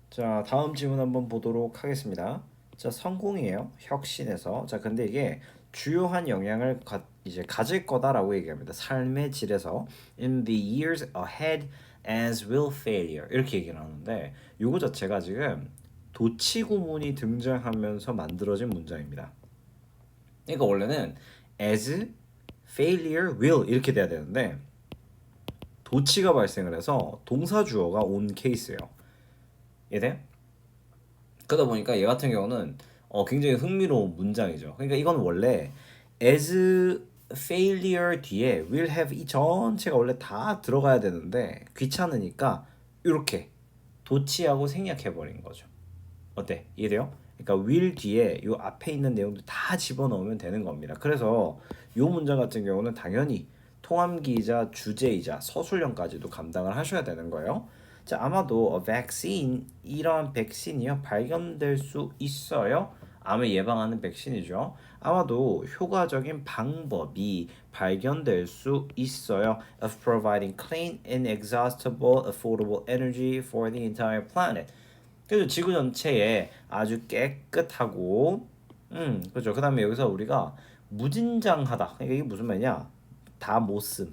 자, 다음 질문 한번 보도록 하겠습니다. 자, 성공이에요. 혁신에서. 자, 근데 이게 주요한 영향을 이제 가질 거다라고 얘기합니다. 삶의 질에서 in the years ahead as will failure 이렇게 얘기를 하는데 요거 자체가 지금 도치구문이 등장하면서 만들어진 문장입니다. 그러니까 원래는 as failure will 이렇게 돼야 되는데 도치가 발생을 해서 동사 주어가 온 케이스예요. 이해돼? 그러다 보니까 얘 같은 경우는 굉장히 흥미로운 문장이죠. 그러니까 이건 원래 as failure 뒤에 will have 이 전체가 원래 다 들어가야 되는데 귀찮으니까 이렇게 도치하고 생략해 버린 거죠. 어때? 이해돼요? 그러니까 will 뒤에 요 앞에 있는 내용들 다 집어넣으면 되는 겁니다. 그래서 요 문장 같은 경우는 당연히 통함기이자 주제이자 서술형까지도 감당을 하셔야 되는 거예요. 자, 아마도 a vaccine 이러한 백신이요 발견될 수 있어요. 암을 예방하는 백신이죠. 아마도 효과적인 방법이 발견될 수 있어요. Of providing clean, inexhaustible, affordable energy for the entire planet. 그래서 지구 전체에 아주 깨끗하고, 그죠. 그 다음에 여기서 우리가 무진장하다. 그러니까 이게 무슨 말이냐? 다 못 쓴,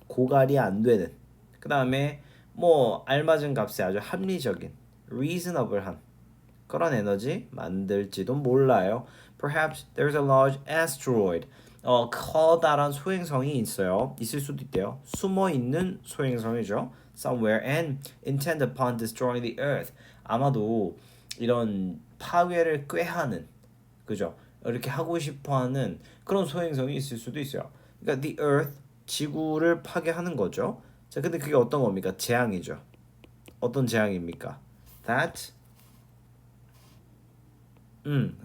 고갈이 안 되는. 그 다음에 뭐 알맞은 값에 아주 합리적인, reasonable한 그런 에너지 만들지도 몰라요. Perhaps there's a large asteroid. 커다란 소행성이 있어요. 있을 수도 있대요. 숨어 있는 소행성이죠. Somewhere and intend upon destroying the Earth. 아마도 이런 파괴를 꾀하는, 그죠? 이렇게 하고 싶어하는 그런 소행성이 있을 수도 있어요. 그러니까 the Earth, 지구를 파괴하는 거죠. 자, 근데 그게 어떤 겁니까? 재앙이죠. 어떤 재앙입니까? That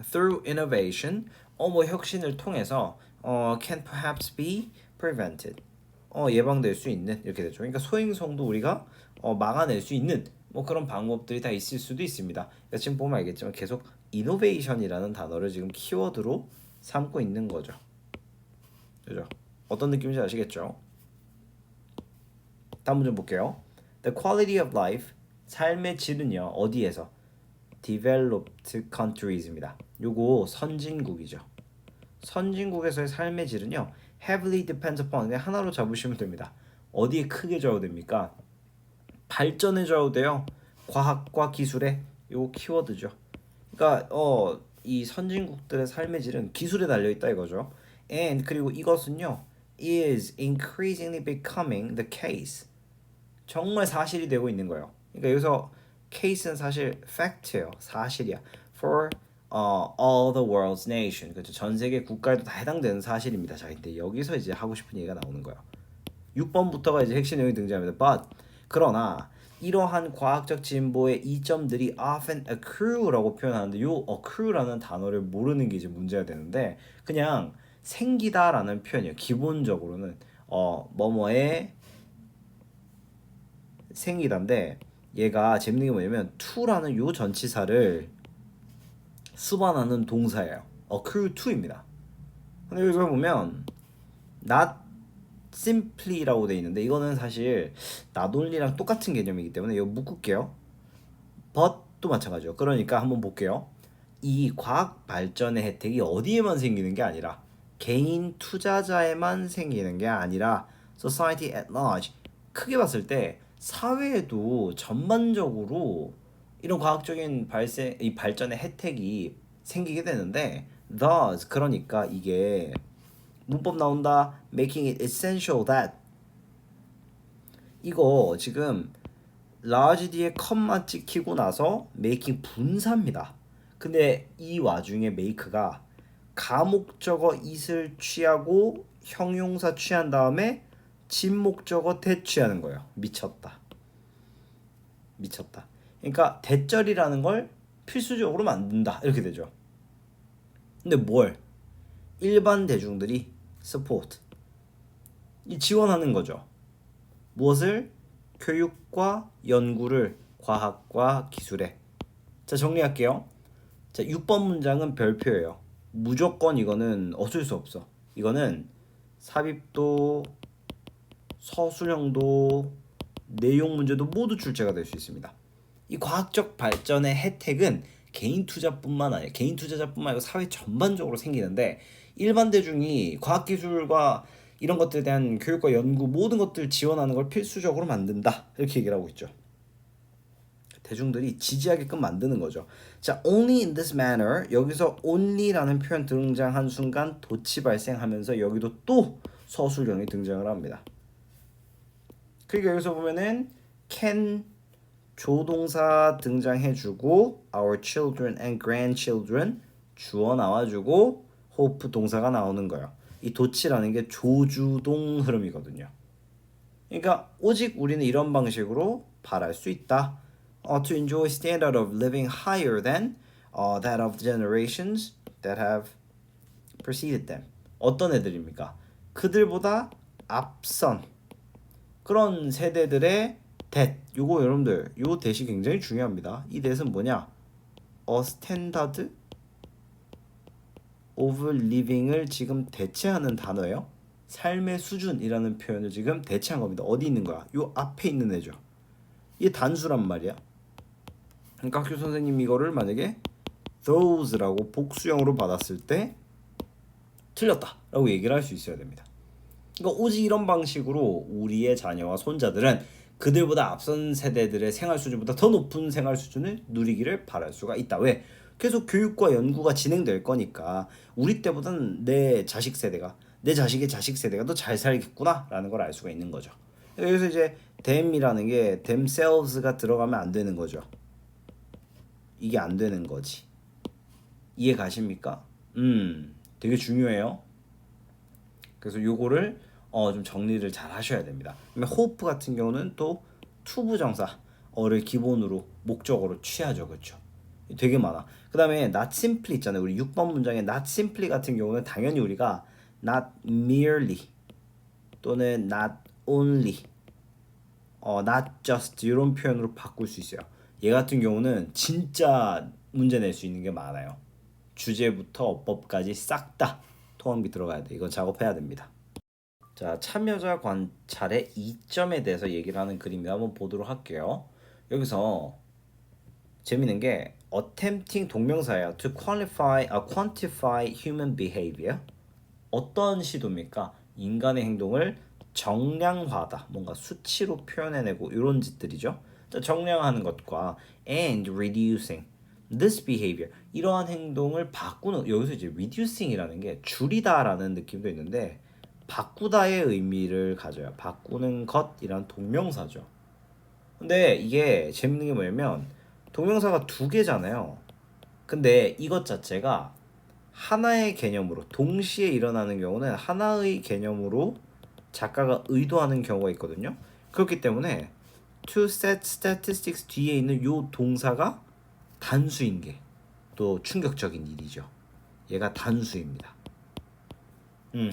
through innovation, 뭐 혁신을 통해서 can perhaps be prevented. 예방될 수 있는 이렇게 되죠. 그러니까 소행성도 우리가 막아낼 수 있는 뭐 그런 방법들이 다 있을 수도 있습니다. 그러니까 지금 보면 알겠지만 계속 innovation이라는 단어를 지금 키워드로 삼고 있는 거죠. 그죠? 어떤 느낌인지 아시겠죠? 다음 문제 볼게요. The quality of life, 삶의 질은요. 어디에서? developed countries입니다. 요거 선진국이죠. 선진국에서의 삶의 질은요. heavily depends upon 그냥 하나로 잡으시면 됩니다. 어디에 크게 좌우됩니까? 발전에 좌우돼요. 과학과 기술에 요 키워드죠. 그러니까 이 선진국들의 삶의 질은 기술에 달려 있다 이거죠. And 그리고 이것은요. is increasingly becoming the case. 정말 사실이 되고 있는 거예요. 그러니까 여기서 case는 사실 fact예요. 사실이야. For all the world's nation. 그렇죠. 전 세계 국가에도 다 해당되는 사실입니다. 자, 근데 여기서 이제 하고 싶은 얘기가 나오는 거예요. 6번부터가 이제 핵심 내용이 등장합니다. But 그러나 이러한 과학적 진보의 이점들이 often accrue라고 표현하는데 요 accrue라는 단어를 모르는 게 이제 문제가 되는데 그냥 생기다라는 표현이에요. 기본적으로는 뭐뭐의 생기다인데 얘가 재밌는 게 뭐냐면 to라는 요 전치사를 수반하는 동사예요. accrue to입니다. 근데 여기서 보면 not simply라고 돼 있는데 이거는 사실 not only랑 똑같은 개념이기 때문에 이거 묶을게요. but도 마찬가지죠. 그러니까 한번 볼게요. 이 과학 발전의 혜택이 어디에만 생기는 게 아니라 개인 투자자에만 생기는 게 아니라 society at large 크게 봤을 때 사회에도 전반적으로 이런 과학적인 이 발전의 혜택이 생기게 되는데 thus 그러니까 이게 문법 나온다 making it essential that 이거 지금 large 뒤에 컴마 찍히고 나서 making 분사입니다. 근데 이 와중에 make가 가목적어 it을 취하고 형용사 취한 다음에 진목적어 대 취하는 거예요. 미쳤다. 미쳤다. 그러니까 대절이라는 걸 필수적으로 만든다. 이렇게 되죠. 근데 뭘? 일반 대중들이 support 이 지원하는 거죠. 무엇을? 교육과 연구를 과학과 기술에. 자, 정리할게요. 자, 6번 문장은 별표예요. 무조건 이거는 어쩔 수 없어. 이거는 삽입도, 서술형도, 내용 문제도 모두 출제가 될 수 있습니다. 이 과학적 발전의 혜택은 개인 투자뿐만 아니라 개인 투자자뿐만 아니고 사회 전반적으로 생기는데 일반 대중이 과학기술과 이런 것들에 대한 교육과 연구 모든 것들 지원하는 걸 필수적으로 만든다 이렇게 얘기를 하고 있죠. 대중들이 지지하게끔 만드는 거죠. 자, only in this manner 여기서 only라는 표현 등장한 순간 도치 발생하면서 여기도 또 서술형이 등장을 합니다. 그러니까 여기서 보면은 can 조동사 등장해주고 our children and grandchildren 주어 나와주고 hope 동사가 나오는 거예요. 이 도치라는 게 조주동 흐름이거든요. 그러니까 오직 우리는 이런 방식으로 바랄 수 있다. To enjoy standard of living higher than that of generations that have preceded them. 어떤 애들입니까? 그들보다 앞선 그런 세대들의 that. 요거 여러분들 요 대시 굉장히 중요합니다. 이 that은 뭐냐? A standard of living을 지금 대체하는 단어예요. 삶의 수준이라는 표현을 지금 대체한 겁니다. 어디 있는 거야? 요 앞에 있는 애죠. 이게 단수란 말이야. 그러니까 학교 선생님이 이거를 만약에 those라고 복수형으로 받았을 때 틀렸다라고 얘기를 할 수 있어야 됩니다. 그러니까 오직 이런 방식으로 우리의 자녀와 손자들은 그들보다 앞선 세대들의 생활 수준보다 더 높은 생활 수준을 누리기를 바랄 수가 있다. 왜? 계속 교육과 연구가 진행될 거니까 우리 때보다는 내 자식 세대가 내 자식의 자식 세대가 더 잘 살겠구나라는 걸 알 수가 있는 거죠. 여기서 이제 them이라는 게 themselves가 들어가면 안 되는 거죠. 이게 안 되는 거지. 이해 가십니까? 되게 중요해요. 그래서 요거를 좀 정리를 잘 하셔야 됩니다. hope 같은 경우는 또 투부정사어를 기본으로 목적어로 취하죠. 그렇죠? 되게 많아. 그 다음에 not simply 있잖아요. 우리 6번 문장에 not simply 같은 경우는 당연히 우리가 not merely 또는 not only not just 이런 표현으로 바꿀 수 있어요. 얘 같은 경우는 진짜 문제 낼 수 있는 게 많아요. 주제부터 어법까지 싹 다 토함비 들어가야 돼. 이건 작업해야 됩니다. 자, 참여자 관찰의 이점에 대해서 얘기를 하는 그림을 한번 보도록 할게요. 여기서 재밌는 게 attempting 동명사예요. To quantify human behavior. 어떤 시도입니까? 인간의 행동을 정량화하다. 뭔가 수치로 표현해내고 이런 짓들이죠. 자, 정량하는 것과 and reducing this behavior. 이러한 행동을 바꾸는 여기서 이제 reducing이라는 게 줄이다라는 느낌도 있는데 바꾸다의 의미를 가져요. 바꾸는 것이란 동명사죠. 근데 이게 재밌는 게 뭐냐면 동명사가 두 개잖아요. 근데 이것 자체가 하나의 개념으로 동시에 일어나는 경우는 하나의 개념으로 작가가 의도하는 경우가 있거든요. 그렇기 때문에 to set statistics 뒤에 있는 요 동사가 단수인 게 또 충격적인 일이죠. 얘가 단수입니다.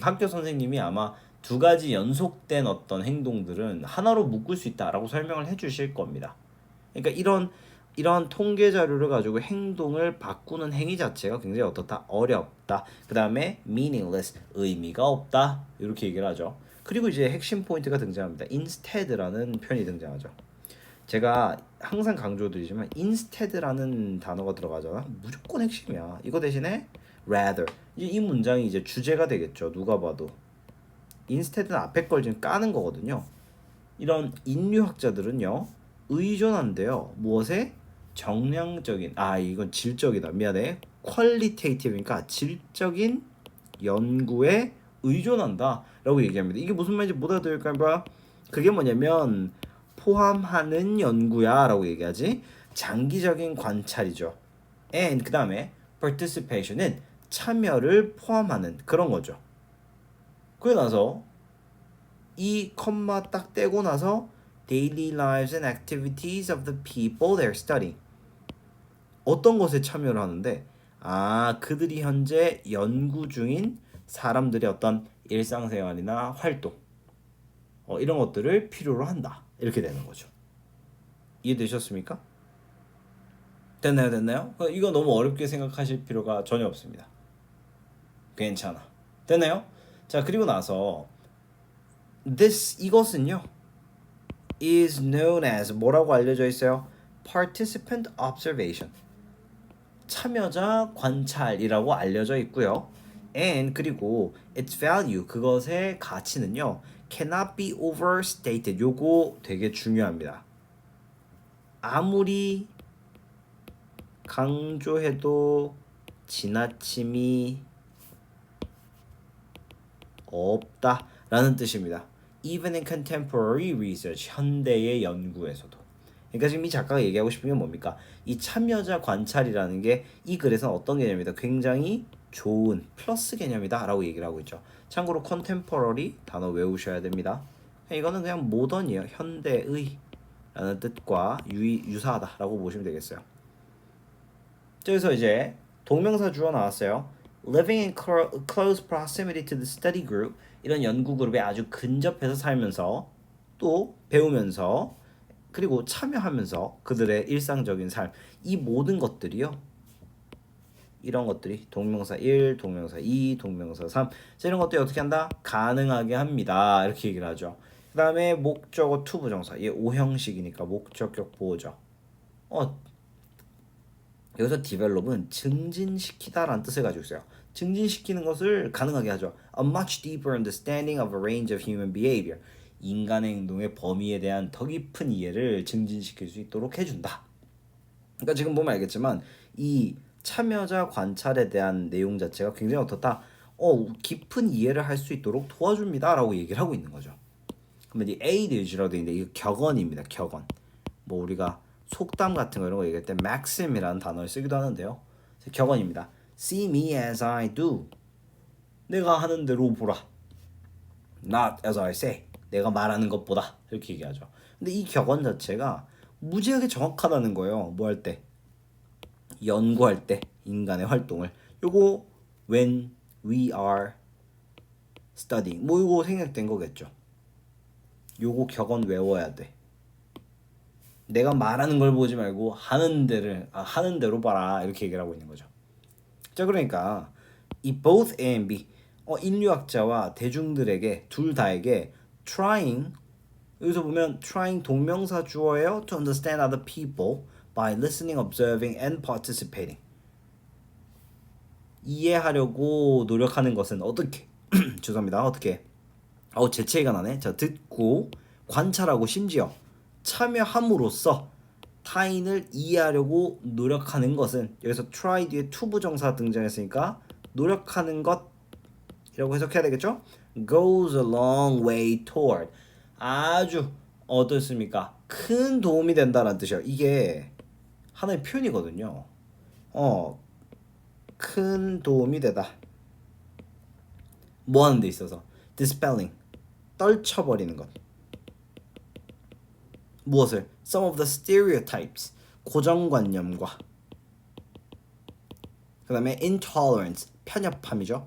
학교 선생님이 아마 두 가지 연속된 어떤 행동들은 하나로 묶을 수 있다라고 설명을 해주실 겁니다. 그러니까 이런 통계 자료를 가지고 행동을 바꾸는 행위 자체가 굉장히 어떻다? 어렵다. 그 다음에 meaningless, 의미가 없다. 이렇게 얘기를 하죠. 그리고 이제 핵심 포인트가 등장합니다. instead라는 표현이 등장하죠. 제가 항상 강조드리지만 instead라는 단어가 들어가잖아. 무조건 핵심이야. 이거 대신에 rather. 이 문장이 이제 주제가 되겠죠. 누가 봐도. instead는 앞에 걸 지금 까는 거거든요. 이런 인류학자들은요. 의존한대요. 무엇에? 정량적인 이건 질적이다. 미안해. qualitative니까 질적인 연구에 의존한다 라고 얘기합니다. 이게 무슨 말인지 못 알아들을까봐 그게 뭐냐면 포함하는 연구야 라고 얘기하지. 장기적인 관찰이죠. and 그 다음에 participation은 참여를 포함하는 그런 거죠. 그러고 나서 이 컴마 딱 떼고 나서 daily lives and activities of the people they're studying. 어떤 것에 참여를 하는데 그들이 현재 연구 중인 사람들의 어떤 일상생활이나 활동 이런 것들을 필요로 한다. 이렇게 되는 거죠. 이해되셨습니까? 됐나요? 이거 너무 어렵게 생각하실 필요가 전혀 없습니다. 괜찮아. 됐나요? 자, 그리고 나서 이것은요 is known as 뭐라고 알려져 있어요? participant observation. 참여자 관찰이라고 알려져 있고요. And 그리고 its value 그것의 가치는요. cannot be overstated. 요거 되게 중요합니다. 아무리 강조해도 지나침이 없다라는 뜻입니다. Even in contemporary research, 현대의 연구에서도. 그러니까 지금 이 작가가 얘기하고 싶은 게 뭡니까? 이 참여자 관찰이라는 게 이 글에서는 어떤 개념이다? 굉장히 좋은 플러스 개념이다 라고 얘기를 하고 있죠. 참고로 contemporary 단어 외우셔야 됩니다. 이거는 그냥 모던이에요. 현대의 라는 뜻과 유사하다 라고 보시면 되겠어요. 그래서 이제 동명사 주어 나왔어요. Living in close proximity to the study group, 이런 연구 그룹에 아주 근접해서 살면서 또 배우면서 그리고 참여하면서 그들의 일상적인 삶, 이 모든 것들이요. 이런 것들이 동명사 1, 동명사 2, 동명사 3 이런 것들이 어떻게 한다? 가능하게 합니다. 이렇게 얘기를 하죠. 그 다음에 목적어 to 부정사, 이게 오형식이니까 목적격 보호죠. 여기서 develop은 증진시키다라는 뜻을 가지고 있어요. 증진시키는 것을 가능하게 하죠. A much deeper understanding of a range of human behavior. 인간의 행동의 범위에 대한 더 깊은 이해를 증진시킬 수 있도록 해준다. 그러니까 지금 보면 알겠지만 이 참여자 관찰에 대한 내용 자체가 굉장히 어떻다? 깊은 이해를 할 수 있도록 도와줍니다라고 얘기를 하고 있는 거죠. 그러면 이 aids라고 되어 있는데 이거 격언입니다. 격언. 뭐 우리가 속담 같은 거 이런 거 얘기할 때 maxim이라는 단어를 쓰기도 하는데요. 격언입니다. See me as I do. 내가 하는 대로 보라. Not as I say. 내가 말하는 것보다. 이렇게 얘기하죠. 근데 이 격언 자체가 무지하게 정확하다는 거예요. 뭐 할 때? 연구할 때 인간의 활동을. 요거 when we are studying. 뭐 요거 생략된 거겠죠. 요거 격언 외워야 돼. 내가 말하는 걸 보지 말고 하는 대로 봐라 이렇게 얘기를 하고 있는 거죠. 자, 그러니까 이 both A and B 인류학자와 대중들에게 둘 다에게 trying, 여기서 보면 trying 동명사 주어예요. To understand other people by listening, observing and participating. 이해하려고 노력하는 것은 어떻게? 죄송합니다. 어떻게? 재채기가 나네. 자, 듣고 관찰하고 심지어 참여함으로써 타인을 이해하려고 노력하는 것은, 여기서 try 뒤에 to 부정사 등장했으니까 노력하는 것이라고 해석해야 되겠죠? goes a long way toward, 아주 어떻습니까? 큰 도움이 된다는 뜻이에요. 이게 하나의 표현이거든요. 큰 도움이 되다. 뭐 하는 데 있어서? dispelling, 떨쳐버리는 것. 무엇을? Some of the stereotypes, 고정관념과 그 다음에 intolerance, 편협함이죠.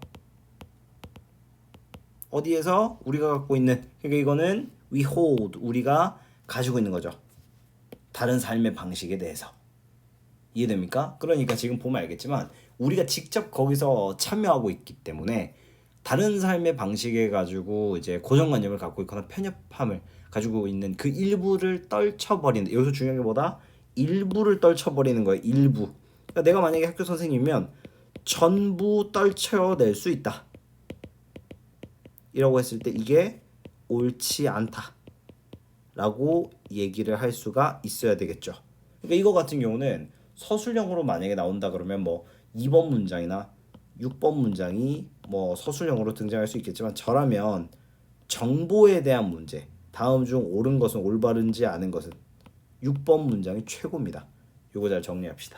어디에서? 우리가 갖고 있는, 그러니까 이거는 we hold, 우리가 가지고 있는 거죠. 다른 삶의 방식에 대해서. 이해됩니까? 그러니까 지금 보면 알겠지만 우리가 직접 거기서 참여하고 있기 때문에 다른 삶의 방식에 가지고 이제 고정관념을 갖고 있거나 편협함을 가지고 있는 그 일부를 떨쳐버리는, 여기서 중요한 게 뭐다? 일부를 떨쳐버리는 거예요. 일부. 그러니까 내가 만약에 학교 선생님이면 전부 떨쳐낼 수 있다 이라고 했을 때 이게 옳지 않다 라고 얘기를 할 수가 있어야 되겠죠. 그러니까 이거 같은 경우는 서술형으로 만약에 나온다 그러면 뭐 2번 문장이나 6번 문장이 뭐 서술형으로 등장할 수 있겠지만, 저라면 정보에 대한 문제, 다음 중 옳은 것은 올바른지 아는 것은 6번 문장이 최고입니다. 요거 잘 정리합시다.